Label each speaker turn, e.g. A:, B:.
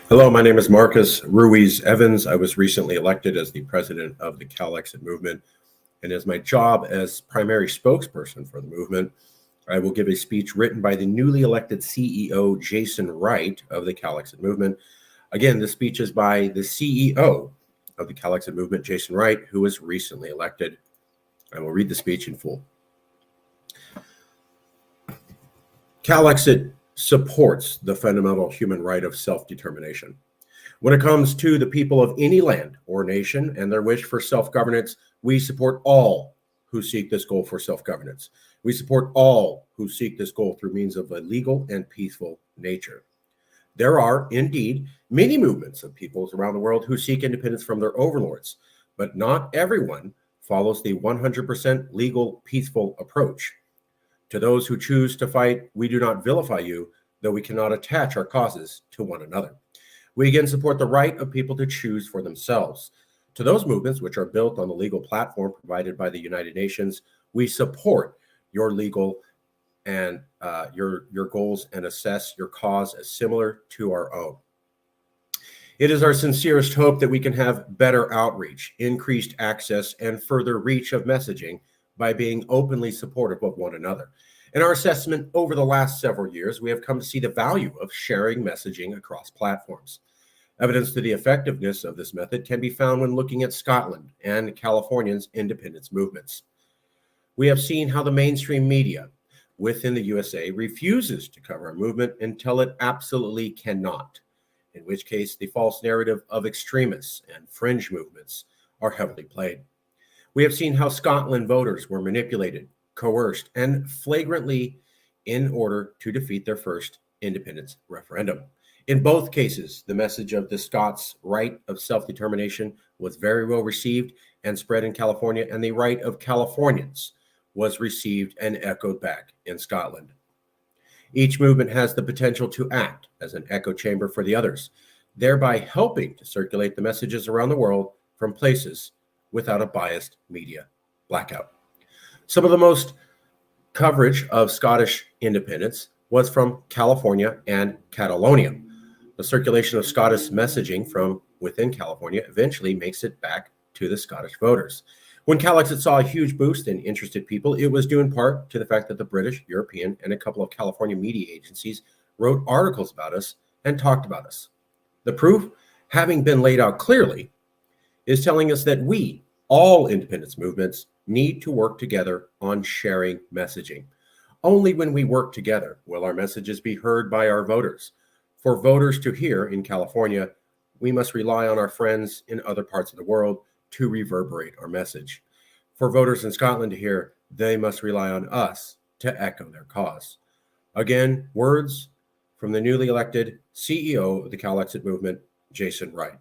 A: Hello, my name is Marcus Ruiz Evans. I was recently elected as the president of the Calexit movement, and as my job as primary spokesperson for the movement, I will give a speech written by the newly elected CEO Jason Wright of the Calexit movement. Again, this speech is by the CEO of the Calexit movement, Jason Wright, who was recently elected. I will read the speech in full. Calexit supports the fundamental human right of self-determination. When it comes to the people of any land or nation and their wish for self-governance, we support all who seek this goal for self-governance. We support all who seek this goal through means of a legal and peaceful nature. There are, indeed, many movements of peoples around the world who seek independence from their overlords, but not everyone follows the 100% legal, peaceful approach. To those who choose to fight, we do not vilify you, though we cannot attach our causes to one another. We again support the right of people to choose for themselves. To those movements which are built on the legal platform provided by the United Nations, we support your legal and your goals and assess your cause as similar to our own. It is our sincerest hope that we can have better outreach, increased access, and further reach of messaging by being openly supportive of one another. In our assessment over the last several years, we have come to see the value of sharing messaging across platforms. Evidence to the effectiveness of this method can be found when looking at Scotland and California's independence movements. We have seen how the mainstream media within the USA refuses to cover a movement until it absolutely cannot, in which case the false narrative of extremists and fringe movements are heavily played. We have seen how Scotland voters were manipulated, coerced, and flagrantly in order to defeat their first independence referendum. In both cases, the message of the Scots' right of self-determination was very well received and spread in California, and the right of Californians was received and echoed back in Scotland. Each movement has the potential to act as an echo chamber for the others, thereby helping to circulate the messages around the world from places without a biased media blackout. Some of the most coverage of Scottish independence was from California and Catalonia. The circulation of Scottish messaging from within California eventually makes it back to the Scottish voters. When Calexit saw a huge boost in interested people, it was due in part to the fact that the British, European, and a couple of California media agencies wrote articles about us and talked about us. The proof, having been laid out clearly, is telling us that we, all independence movements, need to work together on sharing messaging. Only when we work together will our messages be heard by our voters. For voters to hear in California, we must rely on our friends in other parts of the world to reverberate our message. For voters in Scotland to hear, they must rely on us to echo their cause. Again, words from the newly elected CEO of the Calexit movement, Jason Wright.